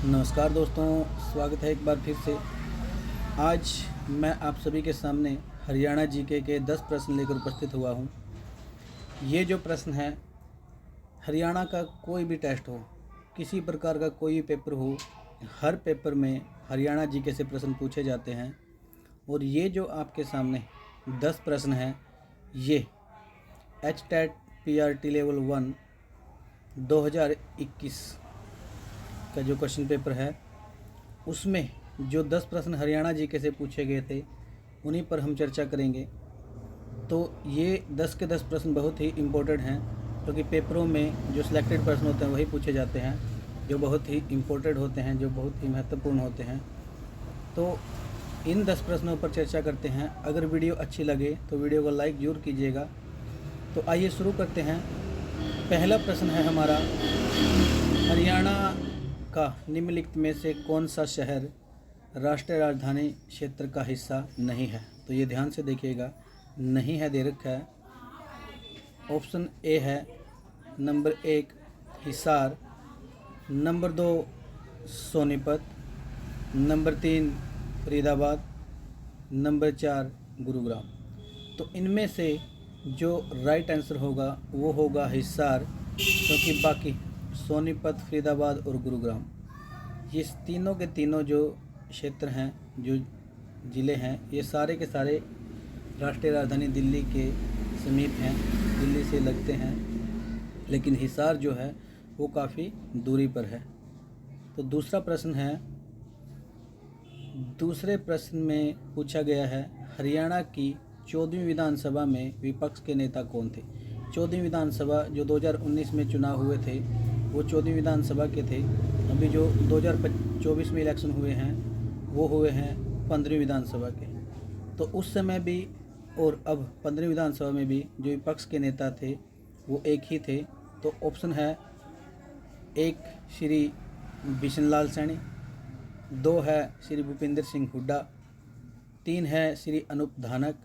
नमस्कार दोस्तों, स्वागत है एक बार फिर से। आज मैं आप सभी के सामने हरियाणा जीके के 10 प्रश्न लेकर उपस्थित हुआ हूँ। ये जो प्रश्न है, हरियाणा का कोई भी टेस्ट हो, किसी प्रकार का कोई भी पेपर हो, हर पेपर में हरियाणा जीके से प्रश्न पूछे जाते हैं। और ये जो आपके सामने 10 प्रश्न हैं, ये HTET PRT लेवल 1 2021 का जो क्वेश्चन पेपर है, उसमें जो 10 प्रश्न हरियाणा जीके से पूछे गए थे, उन्हीं पर हम चर्चा करेंगे। तो ये 10 के 10 प्रश्न बहुत ही इम्पोर्टेंट हैं, क्योंकि पेपरों में जो सिलेक्टेड प्रश्न होते हैं वही पूछे जाते हैं, जो बहुत ही इम्पोर्टेंट होते हैं, जो बहुत ही महत्वपूर्ण होते हैं। तो इन 10 प्रश्नों पर चर्चा करते हैं। अगर वीडियो अच्छी लगे तो वीडियो को लाइक ज़रूर कीजिएगा। तो आइए शुरू करते हैं। पहला प्रश्न है हमारा, हरियाणा का निम्नलिखित में से कौन सा शहर राष्ट्रीय राजधानी क्षेत्र का हिस्सा नहीं है? तो ये ध्यान से देखिएगा, नहीं है दे रखा है। ऑप्शन ए है number 1 Hisar, number 2 Sonipat, number 3 Faridabad, number 4 Gurugram. तो इनमें से जो राइट आंसर होगा वो होगा हिसार, क्योंकि बाकी सोनीपत, फरीदाबाद और गुरुग्राम, ये तीनों के तीनों जो क्षेत्र हैं, जो ज़िले हैं, ये सारे के सारे राष्ट्रीय राजधानी दिल्ली के समीप हैं, दिल्ली से लगते हैं। लेकिन हिसार जो है वो काफ़ी दूरी पर है। तो दूसरा प्रश्न है, दूसरे प्रश्न में पूछा गया है, हरियाणा की 14वीं विधानसभा में विपक्ष के नेता कौन थे? 14वीं विधानसभा जो 2019 में चुनाव हुए थे, वो 14वीं विधानसभा के थे। अभी जो 2024 में इलेक्शन हुए हैं, वो हुए हैं 15वीं विधानसभा के। तो उस समय भी और अब 15वीं विधानसभा में भी जो विपक्ष के नेता थे वो एक ही थे। तो ऑप्शन है 1 श्री बिशन लाल सैनी, 2 है श्री भूपेंद्र सिंह हुड्डा, 3 है श्री अनूप धानक,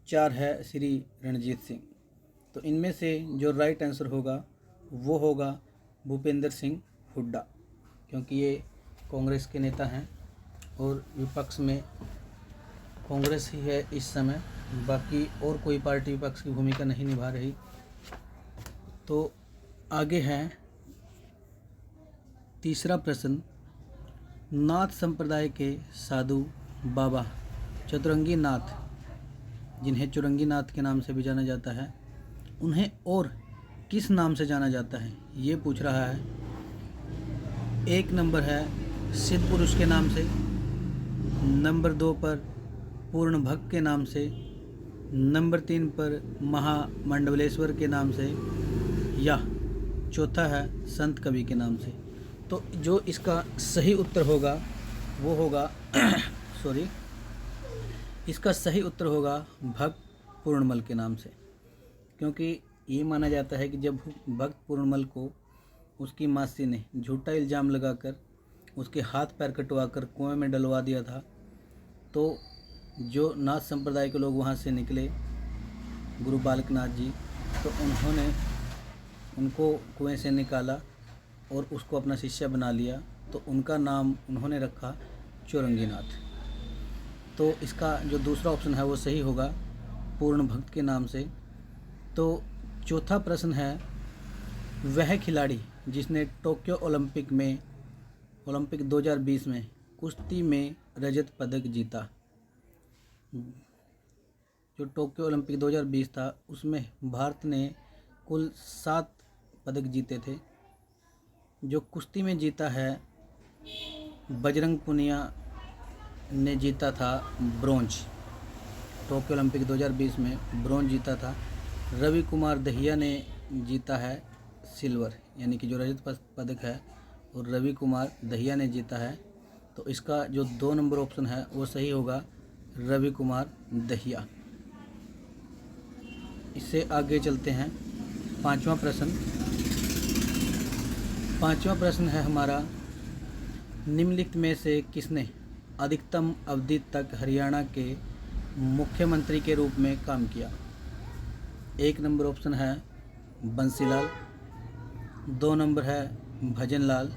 4 है श्री रणजीत सिंह। तो इनमें से जो राइट आंसर होगा वो होगा भूपेंद्र सिंह हुड्डा, क्योंकि ये कांग्रेस के नेता हैं और विपक्ष में कांग्रेस ही है इस समय, बाकी और कोई पार्टी विपक्ष की भूमिका नहीं निभा रही। तो आगे है तीसरा प्रश्न, नाथ संप्रदाय के साधु बाबा चतुरंगी नाथ, जिन्हें चुरंगी नाथ के नाम से भी जाना जाता है, उन्हें और किस नाम से जाना जाता है? ये पूछ रहा है। 1 नंबर है सिद्ध पुरुष के नाम से, नंबर 2 पर पूर्ण भक्त के नाम से, नंबर 3 पर महामंडलेश्वर के नाम से, या चौथा है संत कवि के नाम से। तो जो इसका सही उत्तर होगा वो होगा इसका सही उत्तर होगा भक्त पूर्णमल के नाम से, क्योंकि ये माना जाता है कि जब भक्त पूर्णमल को उसकी मासी ने झूठा इल्ज़ाम लगाकर उसके हाथ पैर कटवाकर कुएं में डलवा दिया था, तो जो नाथ संप्रदाय के लोग वहाँ से निकले, गुरु बालकनाथ जी, तो उन्होंने उनको कुएं से निकाला और उसको अपना शिष्य बना लिया। तो उनका नाम उन्होंने रखा चौरंगी नाथ। तो इसका जो दूसरा ऑप्शन है वो सही होगा, पूर्ण भक्त के नाम से। तो चौथा प्रश्न है, वह खिलाड़ी जिसने टोक्यो ओलंपिक 2020 में कुश्ती में रजत पदक जीता, जो टोक्यो ओलंपिक 2020 था उसमें भारत ने कुल 7 पदक जीते थे। जो कुश्ती में जीता है, बजरंग पुनिया ने जीता था ब्रोंज, टोक्यो ओलंपिक 2020 में ब्रोंज जीता था। रवि कुमार दहिया ने जीता है सिल्वर, यानी कि जो रजत पदक है, और रवि कुमार दहिया ने जीता है। तो इसका जो 2 नंबर ऑप्शन है वो सही होगा, रवि कुमार दहिया। इससे आगे चलते हैं। पांचवा प्रश्न है हमारा, निम्नलिखित में से किसने अधिकतम अवधि तक हरियाणा के मुख्यमंत्री के रूप में काम किया? 1 नंबर ऑप्शन है बंसीलाल, 2 नंबर है भजन लाल,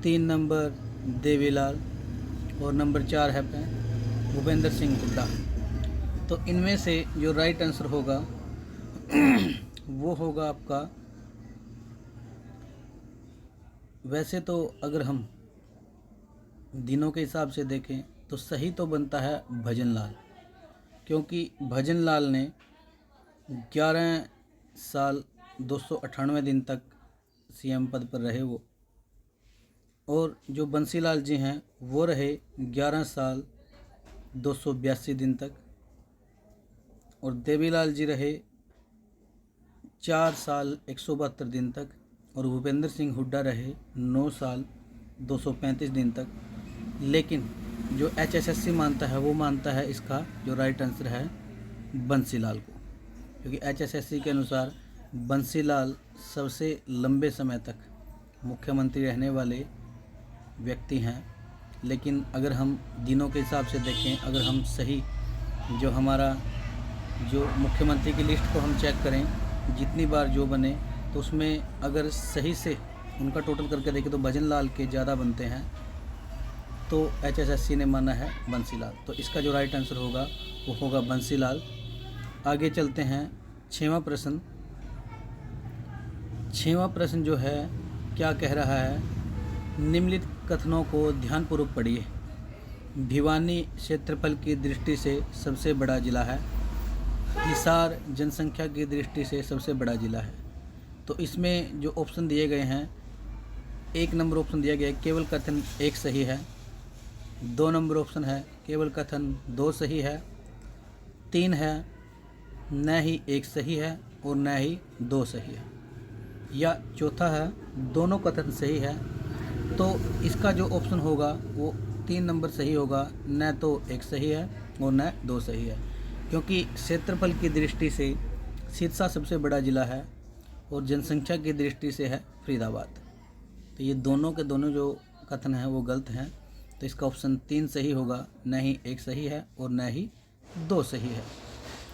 3 नंबर देवीलाल और नंबर 4 है भूपेंद्र सिंह हुड्डा। तो इनमें से जो राइट आंसर होगा वो होगा आपका, वैसे तो अगर हम दिनों के हिसाब से देखें तो सही तो बनता है भजन लाल, क्योंकि भजन लाल ने 11 साल 298 दिन तक सीएम पद पर रहे वो, और जो बंसीलाल जी हैं वो रहे 11 साल 282 दिन तक, और देवीलाल जी रहे 4 साल 172 दिन तक, और भूपेंद्र सिंह हुड्डा रहे 9 साल 235 दिन तक। लेकिन जो HSSC मानता है वो मानता है इसका जो राइट आंसर है बंसीलाल को, क्योंकि HSSC के अनुसार बंसीलाल सबसे लंबे समय तक मुख्यमंत्री रहने वाले व्यक्ति हैं। लेकिन अगर हम दिनों के हिसाब से देखें, अगर हम सही जो हमारा जो मुख्यमंत्री की लिस्ट को हम चेक करें, जितनी बार जो बने, तो उसमें अगर सही से उनका टोटल करके देखें तो भजन लाल के ज़्यादा बनते हैं, तो HSSC ने माना है बंसीलाल। तो इसका जो राइट आंसर होगा वो होगा बंसीलाल। आगे चलते हैं 6वां प्रश्न। 6वां प्रश्न जो है क्या कह रहा है, निम्नलिखित कथनों को ध्यानपूर्वक पढ़िए। भिवानी क्षेत्रफल की दृष्टि से सबसे बड़ा जिला है, हिसार जनसंख्या की दृष्टि से सबसे बड़ा जिला है। तो इसमें जो ऑप्शन दिए गए हैं, 1 नंबर ऑप्शन दिया गया है केवल कथन 1 सही है, 2 नंबर ऑप्शन है केवल कथन 2 सही है, 3 है न ही 1 सही है और न ही 2 सही है, या चौथा है दोनों कथन सही है। तो इसका जो ऑप्शन होगा वो 3 नंबर सही होगा, न तो 1 सही है और न 2 सही है, क्योंकि क्षेत्रफल की दृष्टि से सिरसा सबसे बड़ा ज़िला है और जनसंख्या की दृष्टि से है फरीदाबाद। तो ये दोनों के दोनों जो कथन हैं वो गलत हैं। तो इसका ऑप्शन 3 सही होगा, न ही 1 सही है और न ही 2 सही है।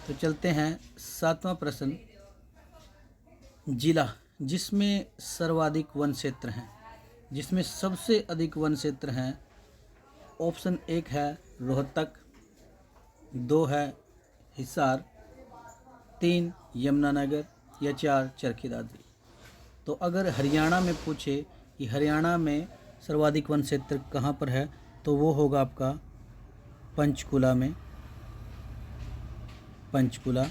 तो चलते हैं 7वां प्रश्न। जिला जिसमें सर्वाधिक वन क्षेत्र हैं, जिसमें सबसे अधिक वन क्षेत्र हैं, ऑप्शन 1 है रोहतक, 2 है हिसार, 3 यमुनानगर, या 4 चरखी दादरी। तो अगर हरियाणा में पूछे कि हरियाणा में सर्वाधिक वन क्षेत्र कहाँ पर है, तो वो होगा आपका पंचकुला में, पंचकुला।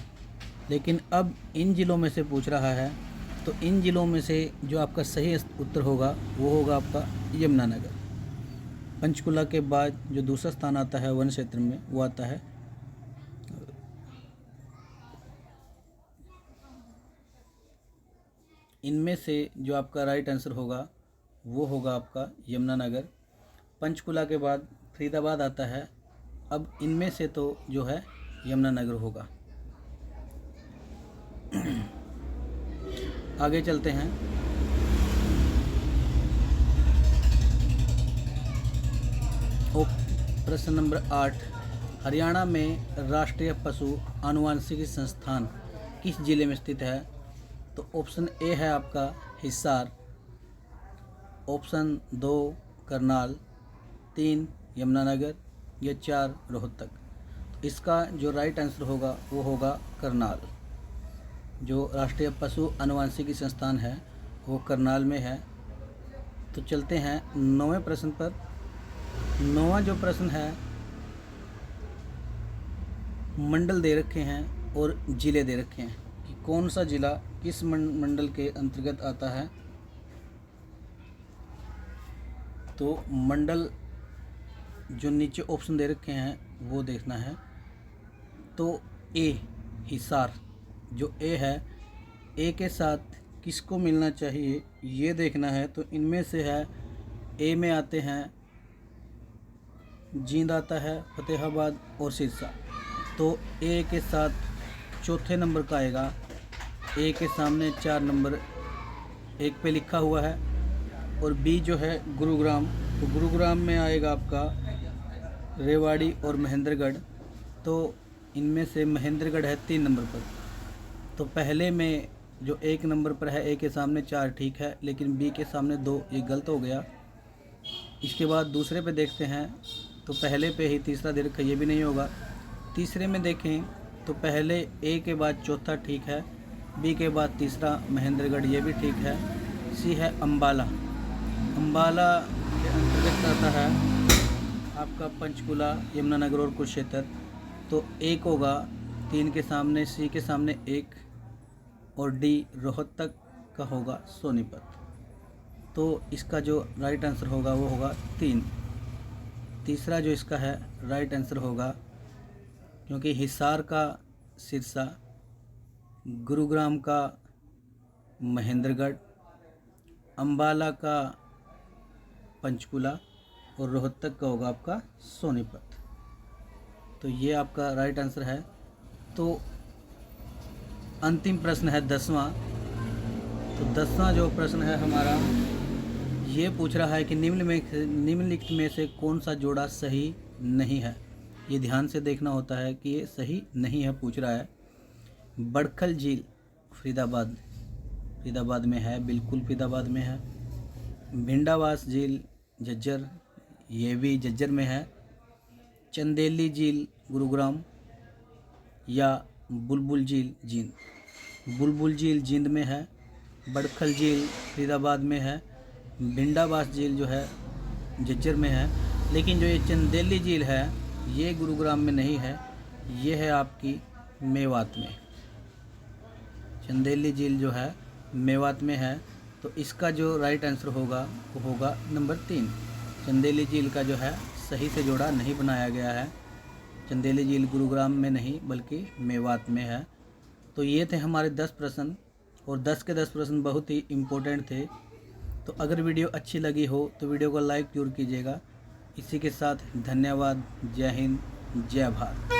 लेकिन अब इन ज़िलों में से पूछ रहा है, तो इन ज़िलों में से जो आपका सही उत्तर होगा वो होगा आपका यमुनानगर। पंचकुला के बाद जो दूसरा स्थान आता है वन क्षेत्र में वो आता है इनमें से जो आपका राइट आंसर होगा वो होगा आपका यमुनानगर। पंचकुला के बाद फरीदाबाद आता है। अब इनमें से तो जो है यमुनानगर होगा। आगे चलते हैं। प्रश्न नंबर 8, हरियाणा में राष्ट्रीय पशु आनुवंशिकी संस्थान किस जिले में स्थित है? तो ऑप्शन ए है आपका हिसार, ऑप्शन 2 करनाल, 3 यमुनानगर, या 4 रोहतक। तो इसका जो राइट आंसर होगा वो होगा करनाल। जो राष्ट्रीय पशु आनुवंशिकी संस्थान है वो करनाल में है। तो चलते हैं 9वें प्रश्न पर। 9वां जो प्रश्न है, मंडल दे रखे हैं और ज़िले दे रखे हैं कि कौन सा ज़िला किस मंडल के अंतर्गत आता है। तो मंडल जो नीचे ऑप्शन दे रखे हैं वो देखना है। तो ए हिसार, जो ए है, ए के साथ किसको मिलना चाहिए ये देखना है। तो इनमें से है, ए में आते हैं जींद आता है, फतेहाबाद और सिरसा। तो ए के साथ चौथे नंबर का आएगा। ए के सामने 4 नंबर एक पे लिखा हुआ है। और बी जो है गुरुग्राम, तो गुरुग्राम में आएगा आपका रेवाड़ी और महेंद्रगढ़। तो इनमें से महेंद्रगढ़ है 3 नंबर पर। तो पहले में जो 1 नंबर पर है, ए के सामने 4 ठीक है, लेकिन बी के सामने 2 ये गलत हो गया। इसके बाद दूसरे पे देखते हैं तो पहले पे ही तीसरा दे रखा है, ये भी नहीं होगा। तीसरे में देखें तो पहले ए के बाद चौथा ठीक है, बी के बाद तीसरा महेंद्रगढ़, ये भी ठीक है। सी है अम्बाला। अम्बाला के अंतर्गत आता है आपका पंचकुला, यमुनानगर और कुरुक्षेत्र। तो एक होगा 3 के सामने, सी के सामने 1 और डी रोहतक का होगा सोनीपत। तो इसका जो राइट आंसर होगा वो होगा 3। तीसरा जो इसका है राइट आंसर होगा, क्योंकि हिसार का सिरसा, गुरुग्राम का महेंद्रगढ़, अम्बाला का पंचकुला और रोहतक का होगा आपका सोनीपत। तो ये आपका राइट आंसर है। तो अंतिम प्रश्न है 10वां। तो 10वां जो प्रश्न है हमारा, ये पूछ रहा है कि निम्नलिखित में से कौन सा जोड़ा सही नहीं है। ये ध्यान से देखना होता है कि ये सही नहीं है पूछ रहा है। बड़खल झील फरीदाबाद में है, बिल्कुल फरीदाबाद में है। भिंडावास झील झज्जर, ये भी झज्जर में है। चंदेली झील गुरुग्राम या बुलबुल झील जींद। बुलबुल झील जींद में है, बड़खल झील फरीदाबाद में है, भिंडावास झील जो है झज्जर में है। लेकिन जो ये चंदेली झील है ये गुरुग्राम में नहीं है, ये है आपकी मेवात में। चंदेली झील जो है मेवात में है। तो इसका जो राइट आंसर होगा वो होगा नंबर 3। चंदेली झील का जो है सही से जोड़ा नहीं बनाया गया है। चंदेली झील गुरुग्राम में नहीं बल्कि मेवात में है। तो ये थे हमारे 10 प्रश्न, और 10 के 10 प्रश्न बहुत ही इम्पोर्टेंट थे। तो अगर वीडियो अच्छी लगी हो तो वीडियो को लाइक जरूर कीजिएगा। इसी के साथ धन्यवाद। जय हिंद, जय भारत।